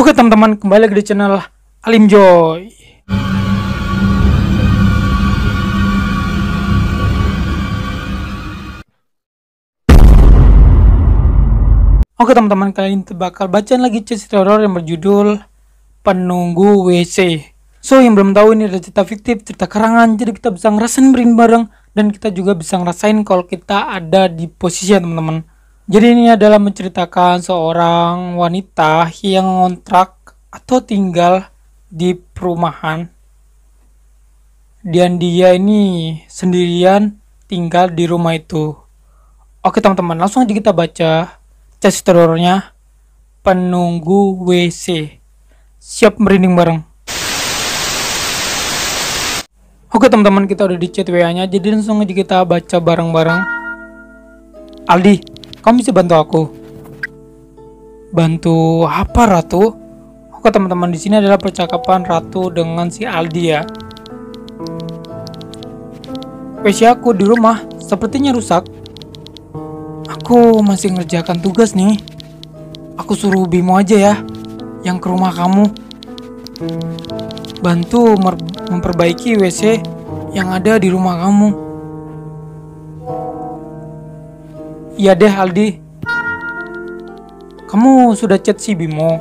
Oke teman-teman, kembali lagi di channel Alim Joy. Oke teman-teman, kali ini bakal bacaan lagi cerita horor yang berjudul Penunggu WC. So, yang belum tahu, ini ada cerita fiktif, cerita karangan, jadi kita bisa ngerasain merinding bareng, dan kita juga bisa ngerasain kalau kita ada di posisi teman-teman. Jadi ini adalah menceritakan seorang wanita yang ngontrak atau tinggal di perumahan, dan dia ini sendirian tinggal di rumah itu. Oke teman-teman, langsung aja kita baca cerita horornya Penunggu WC. Siap merinding bareng? Oke teman-teman, kita udah di chat WA-nya, jadi langsung aja kita baca bareng-bareng. Aldi, kamu bisa bantu aku? Bantu apa, Ratu? Oke teman-teman, di sini adalah percakapan Ratu dengan si Aldi ya. WC aku di rumah sepertinya rusak. Aku masih ngerjakan tugas nih. Aku suruh Bimo aja ya, yang ke rumah kamu. Bantu memperbaiki WC yang ada di rumah kamu. Iya deh Aldi. Kamu sudah chat si Bimo?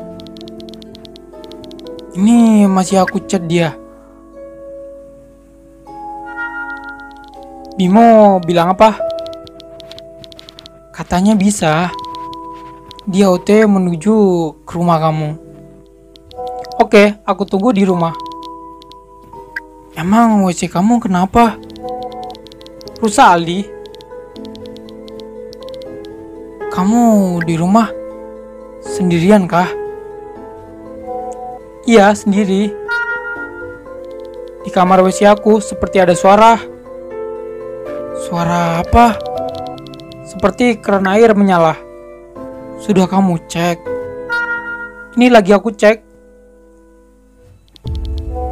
Ini masih aku chat dia. Bimo bilang apa? Katanya bisa. Dia OTW menuju ke rumah kamu. Oke, aku tunggu di rumah. Emang WC kamu kenapa? Rusak, Aldi. Kamu di rumah sendirian kah? Iya, sendiri. Di kamar WC aku seperti ada suara. Suara apa? Seperti keran air menyala. Sudah kamu cek? Ini lagi aku cek.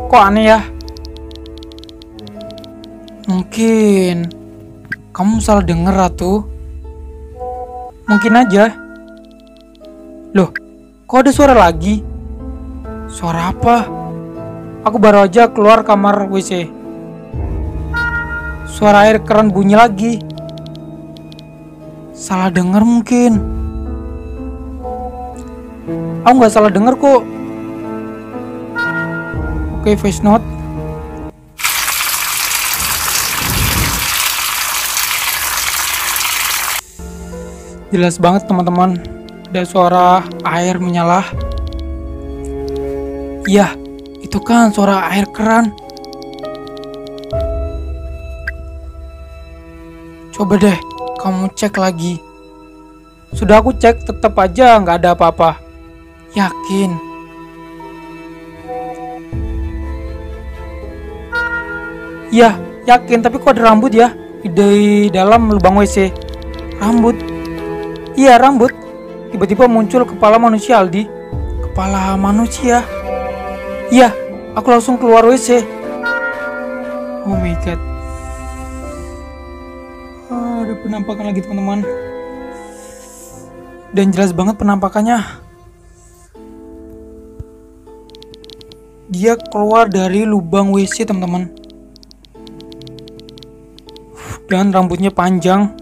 Kok aneh ya? Mungkin kamu salah denger, Ratu. Mungkin aja. Loh, kok ada suara lagi? Suara apa? Aku baru aja keluar kamar WC. Suara air keran bunyi lagi. Salah denger mungkin. Aku nggak salah denger kok. Oke, voice note. Jelas banget teman-teman, ada suara air menyala. Iya, itu kan suara air keran. Coba deh kamu cek lagi. Sudah aku cek, tetap aja nggak ada apa-apa. Yakin? Iya, yakin. Tapi kok ada rambut ya di dalam lubang WC? Rambut? Iya, rambut. Tiba-tiba muncul kepala manusia, Aldi. Kepala manusia? Iya, aku langsung keluar WC. Oh my god. Ada penampakan lagi teman-teman. Dan jelas banget penampakannya. Dia keluar dari lubang WC teman-teman. Dan rambutnya panjang.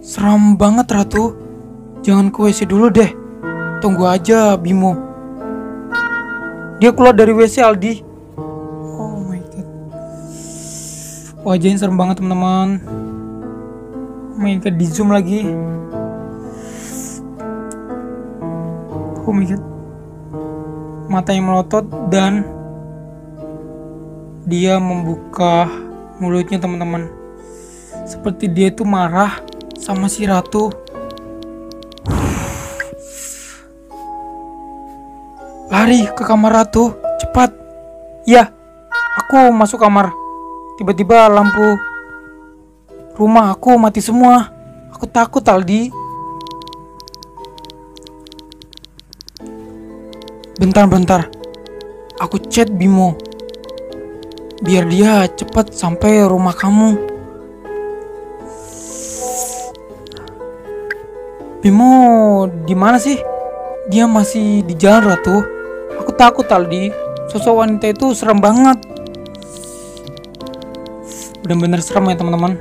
Seram banget, Ratu. Jangan ke WC dulu deh. Tunggu aja Bimo. Dia keluar dari WC, Aldi. Oh my god. Wajahnya serem banget teman-teman. Oh my god, di zoom lagi. Oh my god. Matanya melotot dan dia membuka mulutnya teman-teman. Seperti dia tuh marah sama si Ratu. Lari ke kamar Ratu, cepat. Ya, aku masuk kamar. Tiba-tiba lampu rumah aku mati semua. Aku takut, Aldi. Bentar. Aku chat Bimo. Biar dia cepat sampai rumah kamu. Bimo di mana sih? Dia masih di jalan, Ratu. Aku takut, Aldi. Sosok wanita itu serem banget. Bener-bener serem ya teman-teman.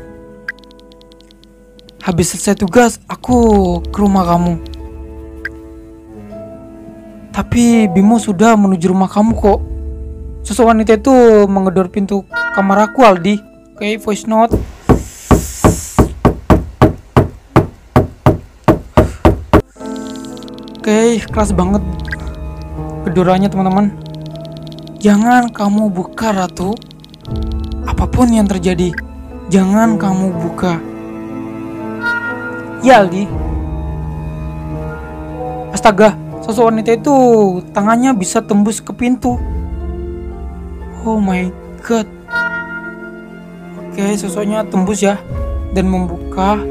Habis selesai tugas, aku ke rumah kamu. Tapi Bimo sudah menuju rumah kamu kok. Sosok wanita itu menggedor pintu kamar aku, Aldi. Oke, voice note. Oke, keras banget gedorannya teman-teman. Jangan kamu buka, Ratu. Apapun yang terjadi, jangan kamu buka. Ya, Aldi. Astaga, sosok wanita itu tangannya bisa tembus ke pintu. Oh my god. Oke, sosoknya tembus ya dan membuka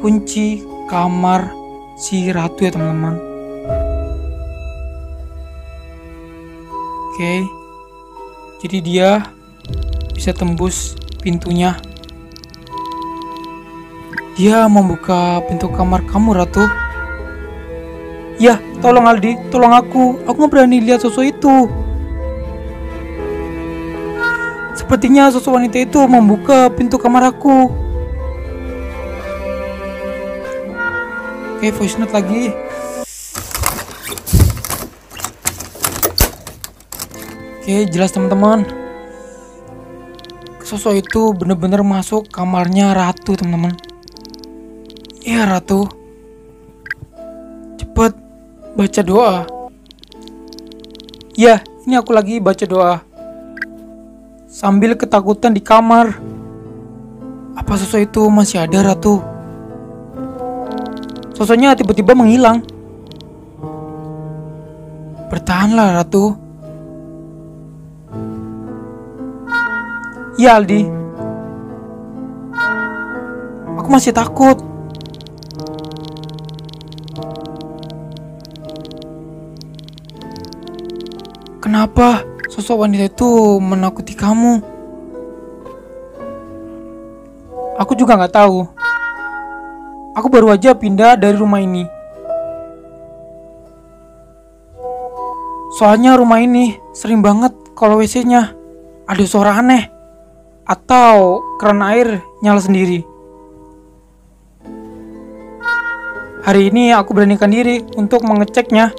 kunci kamar si Ratu ya teman-teman. Oke, jadi dia bisa tembus pintunya. Dia membuka pintu kamar kamu, Ratu. Ya, tolong Aldi, tolong aku. Aku nggak berani lihat sosok itu. Sepertinya sosok wanita itu membuka pintu kamar aku. Oke, voice note lagi. Oke, jelas teman-teman. Sosok itu benar-benar masuk kamarnya Ratu, teman-teman. Ya, Ratu. Cepat baca doa. Ya, ini aku lagi baca doa. Sambil ketakutan di kamar. Apa sosok itu masih ada, Ratu? Sosoknya tiba-tiba menghilang. Bertahanlah, Ratu. Ya, Aldi. Aku masih takut. Kenapa sosok wanita itu menakuti kamu? Aku juga nggak tahu. Aku baru aja pindah dari rumah ini. Soalnya rumah ini sering banget kalau WC-nya ada suara aneh atau keran air nyala sendiri. Hari ini aku beranikan diri untuk mengeceknya.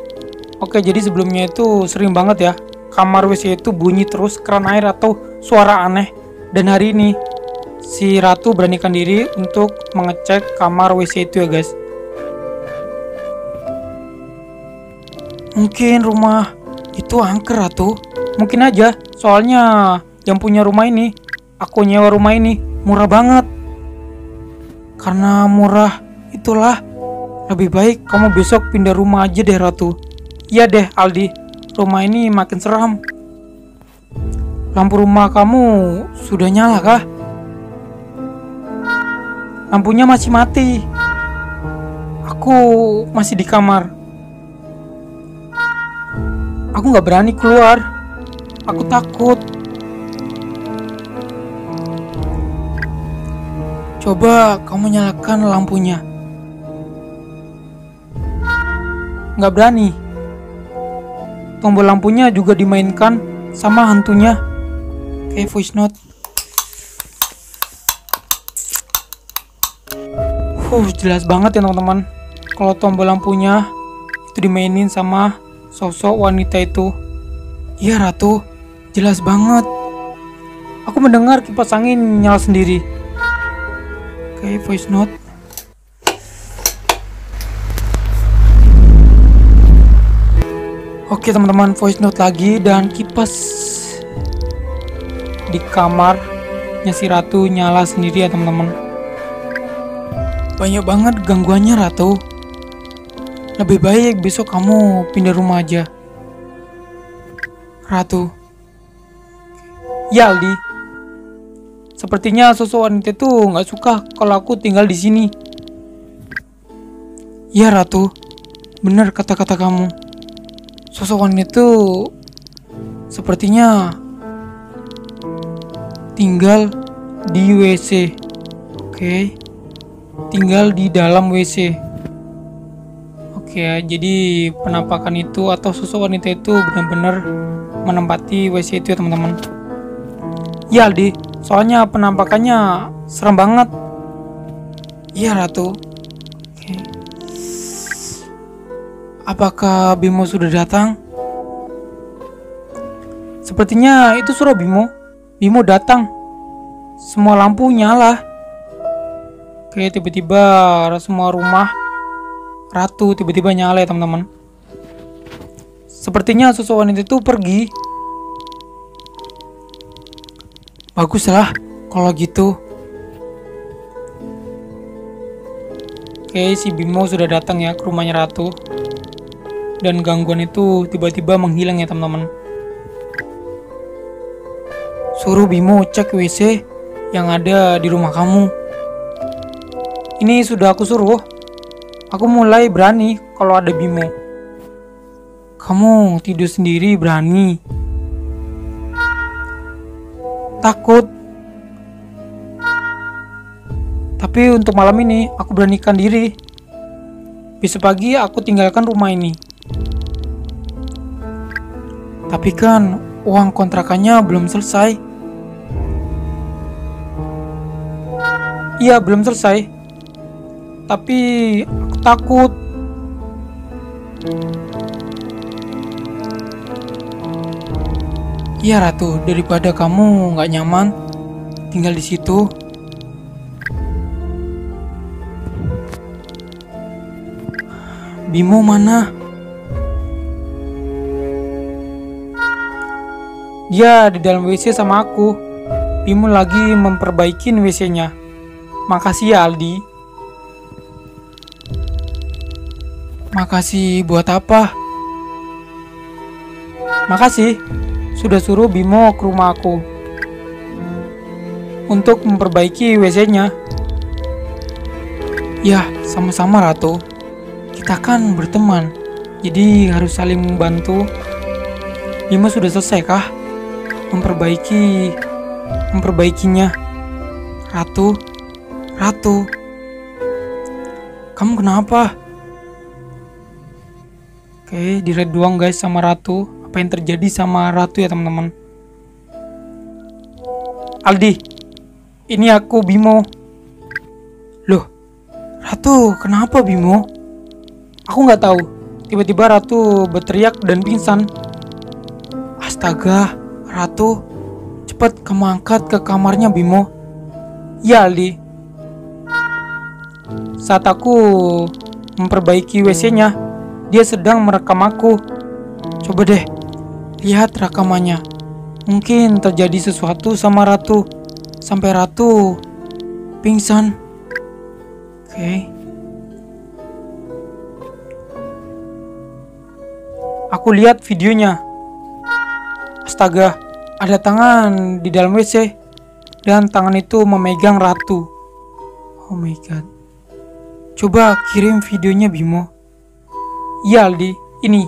Oke, jadi sebelumnya itu sering banget ya kamar WC itu bunyi terus keran air atau suara aneh. Dan hari ini si Ratu beranikan diri untuk mengecek kamar WC itu ya guys. Mungkin rumah itu angker, Ratu. Mungkin aja, soalnya yang punya rumah ini, aku nyewa rumah ini murah banget. Karena murah itulah, lebih baik kamu besok pindah rumah aja deh, Ratu. Iya deh, Aldi. Rumah ini makin seram. Lampu rumah kamu sudah nyala kah? Lampunya masih mati. Aku masih di kamar. Aku nggak berani keluar. Aku takut. Coba kamu nyalakan lampunya. Nggak berani. Tombol lampunya juga dimainkan sama hantunya. Kayak voice note. Jelas banget ya teman-teman. Kalau tombol lampunya itu dimainin sama sosok wanita itu. Iya, Ratu, jelas banget. Aku mendengar kipas angin nyala sendiri. Oke, voice note. Oke teman-teman, voice note lagi. Dan kipas di kamarnya si Ratu nyala sendiri ya teman-teman. Banyak banget gangguannya, Ratu. Lebih baik besok kamu pindah rumah aja, Ratu. Ya, Aldi. Sepertinya sosok wanita itu nggak suka kalau aku tinggal di sini. Ya, Ratu. Benar kata-kata kamu. Sosok wanita itu sepertinya tinggal di WC. Oke. Tinggal di dalam WC. Oke. Oke ya, jadi penampakan itu atau sosok wanita itu benar-benar menempati WC itu ya teman-teman. Ya Aldi, soalnya penampakannya serem banget. Iya Ratu. Oke. Apakah Bimo sudah datang? Sepertinya itu suara Bimo. Bimo datang. Semua lampu nyala. Oke, tiba-tiba semua rumah Ratu tiba-tiba nyala ya teman-teman. Sepertinya sosok wanita itu pergi. Baguslah kalau gitu. Oke, si Bimo sudah datang ya ke rumahnya Ratu. Dan gangguan itu tiba-tiba menghilang ya teman-teman. Suruh Bimo cek WC yang ada di rumah kamu. Ini sudah aku suruh. Aku mulai berani kalau ada Bimo. Kamu tidur sendiri berani? Takut. Tapi untuk malam ini aku beranikan diri. Besok pagi aku tinggalkan rumah ini. Tapi kan uang kontrakannya belum selesai. Iya, belum selesai. Tapi aku takut. Iya Ratu, daripada kamu nggak nyaman tinggal di situ. Bimo mana? Dia di dalam WC sama aku. Bimo lagi memperbaikin WC-nya. Makasih ya Aldi. Makasih buat apa? Makasih sudah suruh Bimo ke rumah aku untuk memperbaiki WC-nya. Ya, sama-sama Ratu. Kita kan berteman, jadi harus saling membantu. Bimo sudah selesai kah memperbaikinya? Ratu, kamu kenapa? Oke, di red doang guys sama Ratu. Apa yang terjadi sama Ratu ya teman-teman? Aldi, ini aku Bimo. Loh, Ratu kenapa Bimo? Aku nggak tahu. Tiba-tiba Ratu berteriak dan pingsan. Astaga, Ratu, cepat kamu angkat ke kamarnya Bimo. Ya Aldi. Saat aku memperbaiki WC-nya, dia sedang merekam aku. Coba deh, lihat rekamannya. Mungkin terjadi sesuatu sama Ratu sampai Ratu pingsan. Oke. Aku lihat videonya. Astaga, ada tangan di dalam WC dan tangan itu memegang Ratu. Oh my god. Coba kirim videonya Bimo. Iya Aldi, ini.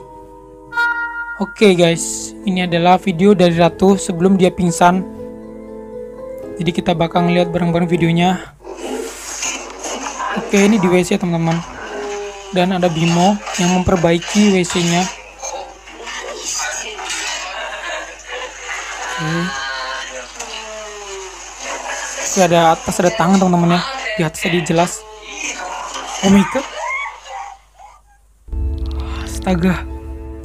Oke guys, ini adalah video dari Ratu sebelum dia pingsan. Jadi kita bakal ngeliat bareng-bareng videonya. Oke, ini di WC teman-teman. Dan ada Bimo yang memperbaiki WC-nya. Oke, ada atas ada tangan teman-teman ya. Di atas tadi jelas. Oh my god. Astaga,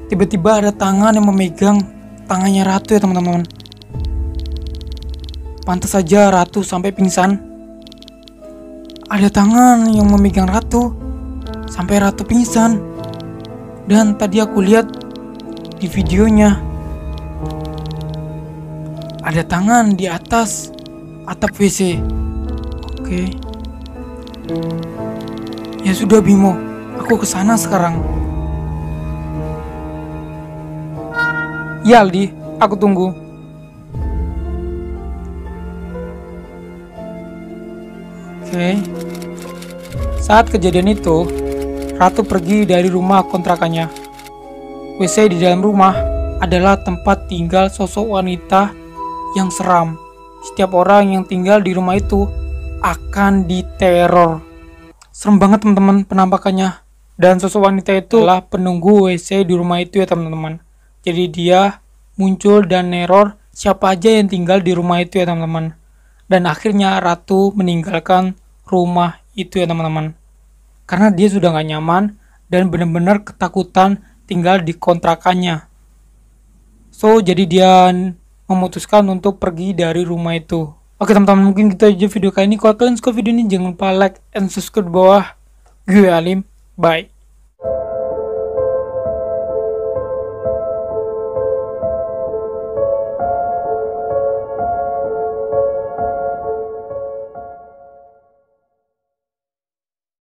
tiba-tiba ada tangan yang memegang tangannya Ratu ya teman-teman. Pantas saja Ratu sampai pingsan. Ada tangan yang memegang Ratu sampai Ratu pingsan. Dan tadi aku lihat di videonya ada tangan di atas atap WC. Oke. Ya sudah Bimo, aku kesana sekarang. Ya Aldi, aku tunggu. Oke. Saat kejadian itu, Ratu pergi dari rumah kontrakannya. WC di dalam rumah adalah tempat tinggal sosok wanita yang seram. Setiap orang yang tinggal di rumah itu akan diteror. Serem banget teman-teman penampakannya. Dan sosok wanita itu adalah penunggu WC di rumah itu ya teman-teman. Jadi dia muncul dan neror siapa aja yang tinggal di rumah itu ya teman-teman. Dan akhirnya Ratu meninggalkan rumah itu ya teman-teman. Karena dia sudah gak nyaman dan benar-benar ketakutan tinggal di kontrakannya. So jadi dia memutuskan untuk pergi dari rumah itu. Oke teman-teman, mungkin gitu aja video kali ini. Kalau kalian suka video ini jangan lupa like and subscribe di bawah. Gue Alim, bye.